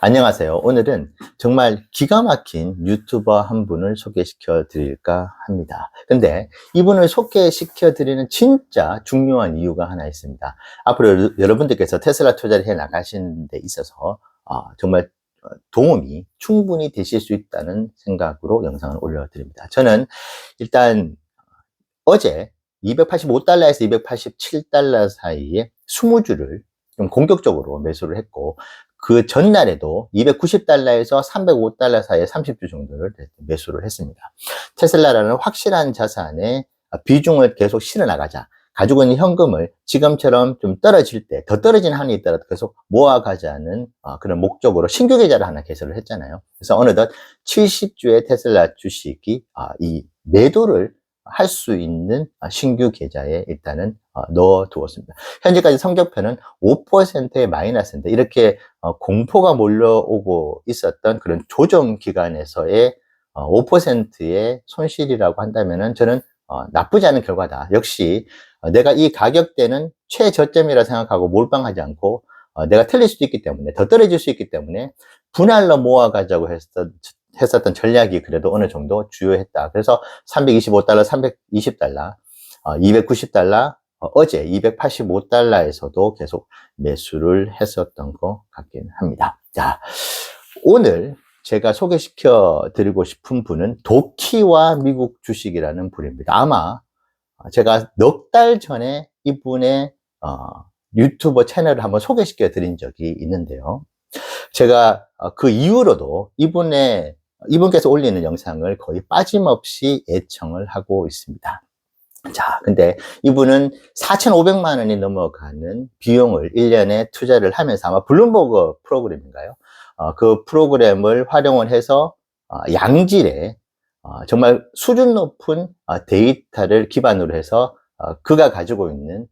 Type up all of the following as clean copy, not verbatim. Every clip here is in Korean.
안녕하세요. 오늘은 정말 기가 막힌 유튜버 한 분을 소개시켜 드릴까 합니다. 근데 이분을 소개시켜 드리는 진짜 중요한 이유가 하나 있습니다. 앞으로 여러분들께서 테슬라 투자를 해 나가시는 데 있어서 정말 도움이 충분히 되실 수 있다는 생각으로 영상을 올려드립니다. 저는 일단 어제 285달러에서 287달러 사이에 20주를 좀 공격적으로 매수를 했고, 그 전날에도 290달러에서 305달러 사이에 30주 정도를 매수를 했습니다. 테슬라라는 확실한 자산에 비중을 계속 실어 나가자. 가지고 있는 현금을 지금처럼 좀 떨어질 때, 더 떨어진 한이 있더라도 계속 모아가자는 그런 목적으로 신규 계좌를 하나 개설을 했잖아요. 그래서 어느덧 70주의 테슬라 주식이 이 매도를 할 수 있는 신규 계좌에 일단은 넣어 두었습니다. 현재까지 성적표는 5%의 마이너스인데, 이렇게 공포가 몰려오고 있었던 그런 조정 기간에서의 5%의 손실이라고 한다면은 저는 나쁘지 않은 결과다. 역시 내가 이 가격대는 최저점이라 생각하고 몰빵하지 않고, 내가 틀릴 수도 있기 때문에, 더 떨어질 수 있기 때문에 분할로 모아가자고 했었던 전략이 그래도 어느 정도 주요했다. 그래서 325달러, 320달러, 290달러, 어제 285달러에서도 계속 매수를 했었던 것 같긴 합니다. 자, 오늘 제가 소개시켜 드리고 싶은 분은 도키와 미국 주식이라는 분입니다. 아마 제가 넉 달 전에 이분의 유튜버 채널을 한번 소개시켜 드린 적이 있는데요. 제가 그 이후로도 이분께서 올리는 영상을 거의 빠짐없이 애청을 하고 있습니다. 자, 근데 이분은 4,500만 원이 넘어가는 비용을 1년에 투자를 하면서, 아마 블룸버그 프로그램인가요? 그 프로그램을 활용을 해서 양질의 정말 수준 높은 데이터를 기반으로 해서 그가 가지고 있는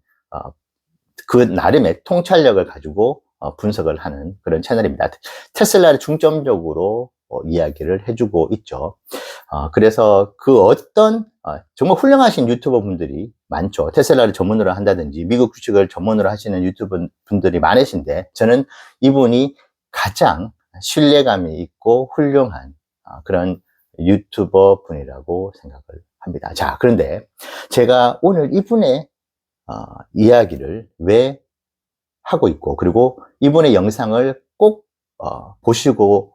그 나름의 통찰력을 가지고 분석을 하는 그런 채널입니다. 테슬라를 중점적으로 이야기를 해주고 있죠. 그래서 그 어떤 정말 훌륭하신 유튜버 분들이 많죠. 테슬라를 전문으로 한다든지 미국 주식을 전문으로 하시는 유튜버 분들이 많으신데, 저는 이분이 가장 신뢰감이 있고 훌륭한 그런 유튜버 분이라고 생각을 합니다. 자, 그런데 제가 오늘 이분의 이야기를 왜 하고 있고, 그리고 이분의 영상을 꼭 보시고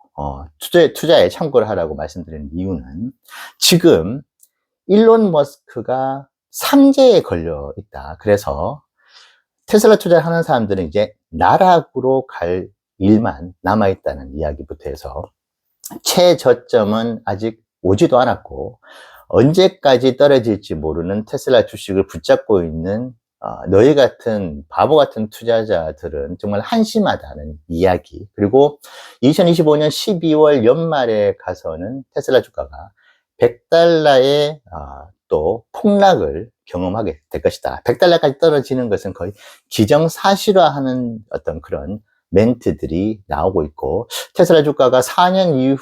투자에 참고를 하라고 말씀드리는 이유는, 지금 일론 머스크가 삼재에 걸려 있다. 그래서 테슬라 투자를 하는 사람들은 이제 나락으로 갈 일만 남아 있다는 이야기부터 해서, 최저점은 아직 오지도 않았고 언제까지 떨어질지 모르는 테슬라 주식을 붙잡고 있는 너희 같은 바보 같은 투자자들은 정말 한심하다는 이야기. 그리고 2025년 12월 연말에 가서는 테슬라 주가가 100달러의 또 폭락을 경험하게 될 것이다. 100달러까지 떨어지는 것은 거의 기정사실화하는 어떤 그런 멘트들이 나오고 있고, 테슬라 주가가 4년이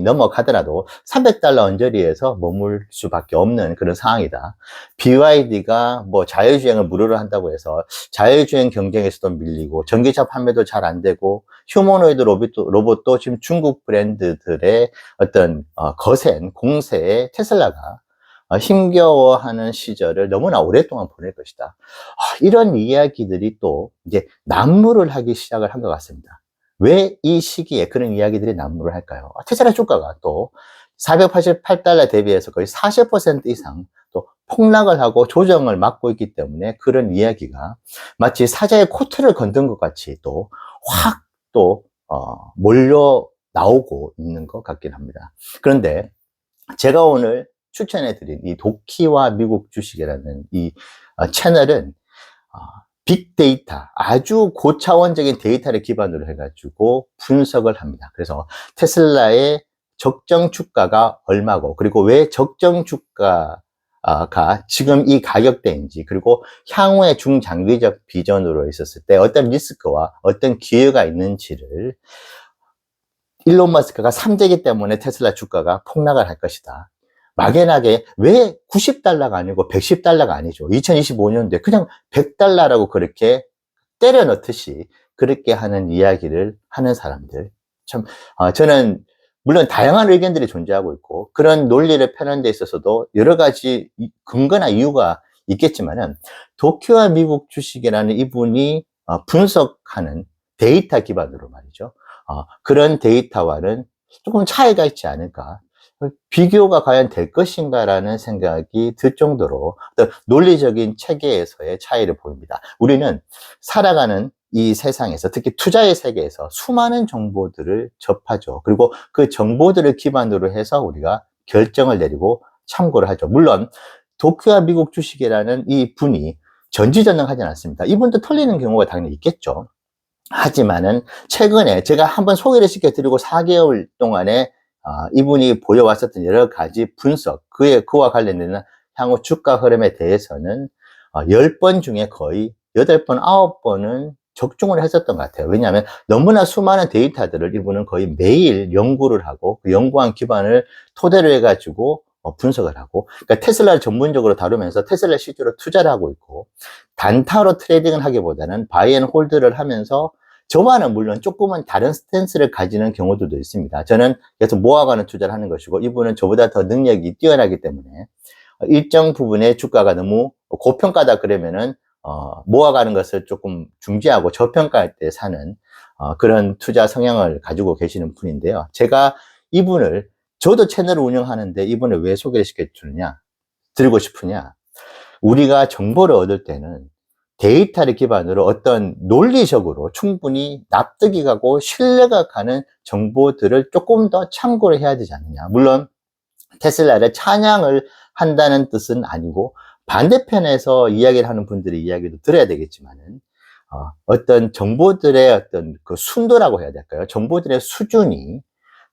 넘어가더라도 300달러 언저리에서 머물 수밖에 없는 그런 상황이다. BYD가 뭐 자율주행을 무료로 한다고 해서 자율주행 경쟁에서도 밀리고, 전기차 판매도 잘 안 되고, 휴머노이드 로봇도 지금 중국 브랜드들의 어떤 거센 공세에 테슬라가 힘겨워하는 시절을 너무나 오랫동안 보낼 것이다. 이런 이야기들이 또 이제 난무를 하기 시작을 한 것 같습니다. 왜 이 시기에 그런 이야기들이 난무를 할까요? 테슬라 주가가 또 488달러 대비해서 거의 40% 이상 또 폭락을 하고 조정을 맞고 있기 때문에, 그런 이야기가 마치 사자의 코트를 건든 것 같이 또 확 몰려 나오고 있는 것 같긴 합니다. 그런데 제가 오늘 추천해드린 이 도키와 미국 주식이라는 이 채널은 빅데이터, 아주 고차원적인 데이터를 기반으로 해가지고 분석을 합니다. 그래서 테슬라의 적정 주가가 얼마고, 그리고 왜 적정 주가가 지금 이 가격대인지, 그리고 향후의 중장기적 비전으로 있었을 때 어떤 리스크와 어떤 기회가 있는지를, 일론 머스크가 삼재기 때문에 테슬라 주가가 폭락을 할 것이다. 막연하게 왜 90달러가 아니고 110달러가 아니죠. 2025년도에 그냥 100달러라고 그렇게 때려 넣듯이 그렇게 하는 이야기를 하는 사람들. 참, 저는 물론 다양한 의견들이 존재하고 있고 그런 논리를 펴는 데 있어서도 여러 가지 근거나 이유가 있겠지만은 도쿄와 미국 주식이라는 이분이 분석하는 데이터 기반으로 말이죠. 그런 데이터와는 조금 차이가 있지 않을까. 비교가 과연 될 것인가라는 생각이 들 정도로 어떤 논리적인 체계에서의 차이를 보입니다. 우리는 살아가는 이 세상에서 특히 투자의 세계에서 수많은 정보들을 접하죠. 그리고 그 정보들을 기반으로 해서 우리가 결정을 내리고 참고를 하죠. 물론 도쿄와 미국 주식이라는 이 분이 전지전능하지는 않습니다. 이분도 틀리는 경우가 당연히 있겠죠. 하지만은 최근에 제가 한번 소개를 시켜드리고 4개월 동안에 이분이 보여왔었던 여러 가지 분석, 그와 관련된 향후 주가 흐름에 대해서는 10번 중에 거의 8번, 9번은 적중을 했었던 것 같아요. 왜냐하면 너무나 수많은 데이터들을 이분은 거의 매일 연구를 하고 그 연구한 기반을 토대로 해가지고 분석을 하고, 그러니까 테슬라를 전문적으로 다루면서 테슬라 실제로 투자를 하고 있고, 단타로 트레이딩을 하기보다는 바이 앤 홀드를 하면서 저와는 물론 조금은 다른 스탠스를 가지는 경우들도 있습니다. 저는 계속 모아가는 투자를 하는 것이고 이분은 저보다 더 능력이 뛰어나기 때문에 일정 부분의 주가가 너무 고평가다 그러면은 모아가는 것을 조금 중지하고 저평가할 때 사는 그런 투자 성향을 가지고 계시는 분인데요. 제가 이분을, 저도 채널을 운영하는데 이분을 왜 소개를 시켜주느냐, 드리고 싶으냐, 우리가 정보를 얻을 때는 데이터를 기반으로 어떤 논리적으로 충분히 납득이 가고 신뢰가 가는 정보들을 조금 더 참고를 해야 되지 않느냐. 물론 테슬라를 찬양을 한다는 뜻은 아니고 반대편에서 이야기를 하는 분들의 이야기도 들어야 되겠지만은 어떤 정보들의 어떤 그 순도라고 해야 될까요? 정보들의 수준이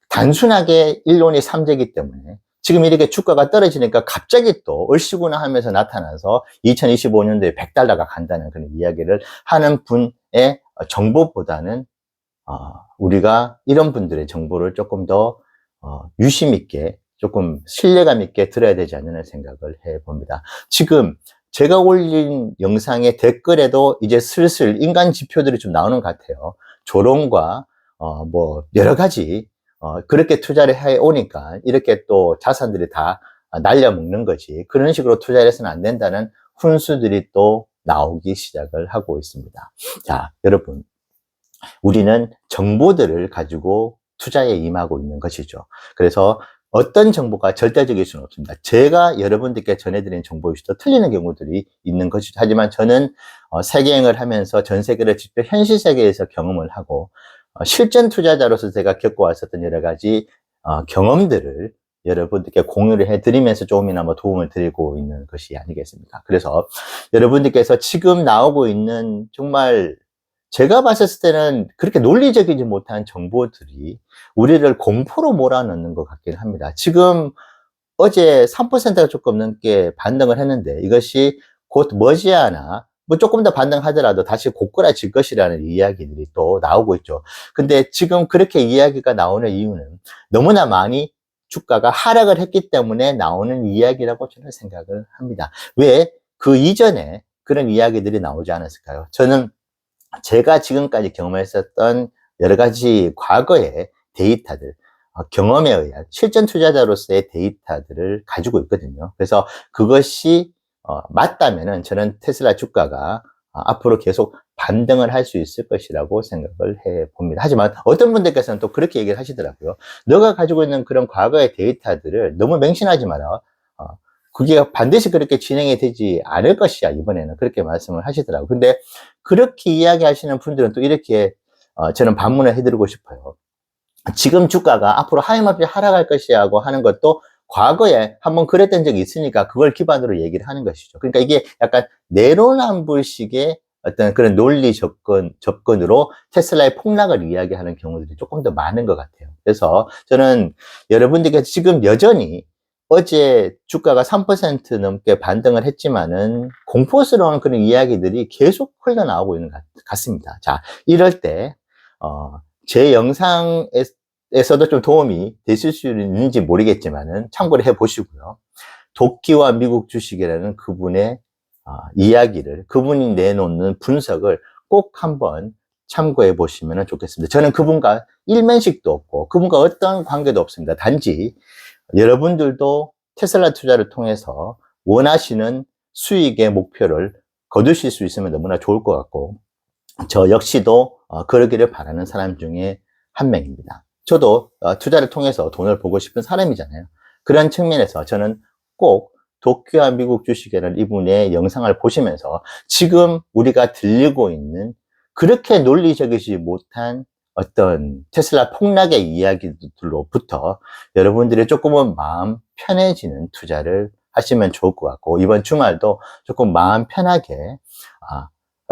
단순하게 일론이 삼재이기 때문에 지금 이렇게 주가가 떨어지니까 갑자기 또 얼씨구나 하면서 나타나서 2025년도에 $100가 간다는 그런 이야기를 하는 분의 정보보다는 우리가 이런 분들의 정보를 조금 더 유심 있게, 조금 신뢰감 있게 들어야 되지 않나 생각을 해봅니다. 지금 제가 올린 영상의 댓글에도 이제 슬슬 인간 지표들이 좀 나오는 것 같아요. 조롱과 뭐 여러 가지 그렇게 투자를 해 오니까 이렇게 또 자산들이 다 날려먹는 거지, 그런 식으로 투자를 해서는 안 된다는 훈수들이 또 나오기 시작을 하고 있습니다. 자, 여러분, 우리는 정보들을 가지고 투자에 임하고 있는 것이죠. 그래서 어떤 정보가 절대적일 수는 없습니다. 제가 여러분들께 전해드린 정보일 수도 틀리는 경우들이 있는 것이죠. 하지만 저는 세계여행을 하면서 전 세계를 직접 현실 세계에서 경험을 하고 실전 투자자로서 제가 겪어왔었던 여러 가지 경험들을 여러분들께 공유를 해드리면서 조금이나마 뭐 도움을 드리고 있는 것이 아니겠습니까? 그래서 여러분들께서 지금 나오고 있는 정말 제가 봤을 때는 그렇게 논리적이지 못한 정보들이 우리를 공포로 몰아넣는 것 같긴 합니다. 지금 어제 3%가 조금 넘게 반등을 했는데 이것이 곧 머지않아 뭐 조금 더 반등하더라도 다시 고꾸라질 것이라는 이야기들이 또 나오고 있죠. 근데 지금 그렇게 이야기가 나오는 이유는 너무나 많이 주가가 하락을 했기 때문에 나오는 이야기라고 저는 생각을 합니다. 왜 그 이전에 그런 이야기들이 나오지 않았을까요? 저는 제가 지금까지 경험했었던 여러 가지 과거의 데이터들, 경험에 의한 실전 투자자로서의 데이터들을 가지고 있거든요. 그래서 그것이 맞다면은 저는 테슬라 주가가 앞으로 계속 반등을 할 수 있을 것이라고 생각을 해 봅니다. 하지만 어떤 분들께서는 또 그렇게 얘기를 하시더라고요. 너가 가지고 있는 그런 과거의 데이터들을 너무 맹신하지 마라. 그게 반드시 그렇게 진행이 되지 않을 것이야, 이번에는. 그렇게 말씀을 하시더라고요. 근데 그렇게 이야기하시는 분들은 또 이렇게 저는 반문을 해드리고 싶어요. 지금 주가가 앞으로 하염없이 하락할 것이라고 하는 것도 과거에 한번 그랬던 적이 있으니까 그걸 기반으로 얘기를 하는 것이죠. 그러니까 이게 약간 내로남불식의 어떤 그런 논리 접근으로 테슬라의 폭락을 이야기하는 경우들이 조금 더 많은 것 같아요. 그래서 저는 여러분들께서 지금 여전히 어제 주가가 3% 넘게 반등을 했지만은 공포스러운 그런 이야기들이 계속 흘러나오고 있는 것 같습니다. 자, 이럴 때, 제 영상에서도 좀 도움이 되실 수 있는지 모르겠지만은 참고를 해 보시고요. 도끼와 미국 주식이라는 그분의 이야기를, 그분이 내놓는 분석을 꼭 한번 참고해 보시면 좋겠습니다. 저는 그분과 일면식도 없고 그분과 어떤 관계도 없습니다. 단지 여러분들도 테슬라 투자를 통해서 원하시는 수익의 목표를 거두실 수 있으면 너무나 좋을 것 같고, 저 역시도 그러기를 바라는 사람 중에 한 명입니다. 저도 투자를 통해서 돈을 보고 싶은 사람이잖아요. 그런 측면에서 저는 꼭 도쿄와 미국 주식이라는 이분의 영상을 보시면서 지금 우리가 들리고 있는 그렇게 논리적이지 못한 어떤 테슬라 폭락의 이야기들로부터 여러분들이 조금은 마음 편해지는 투자를 하시면 좋을 것 같고, 이번 주말도 조금 마음 편하게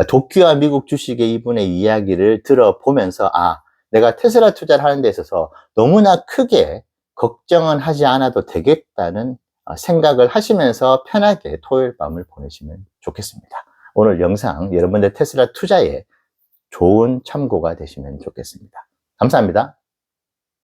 도쿄와 미국 주식의 이분의 이야기를 들어보면서 내가 테슬라 투자를 하는 데 있어서 너무나 크게 걱정은 하지 않아도 되겠다는 생각을 하시면서 편하게 토요일 밤을 보내시면 좋겠습니다. 오늘 영상 여러분들 테슬라 투자에 좋은 참고가 되시면 좋겠습니다. 감사합니다.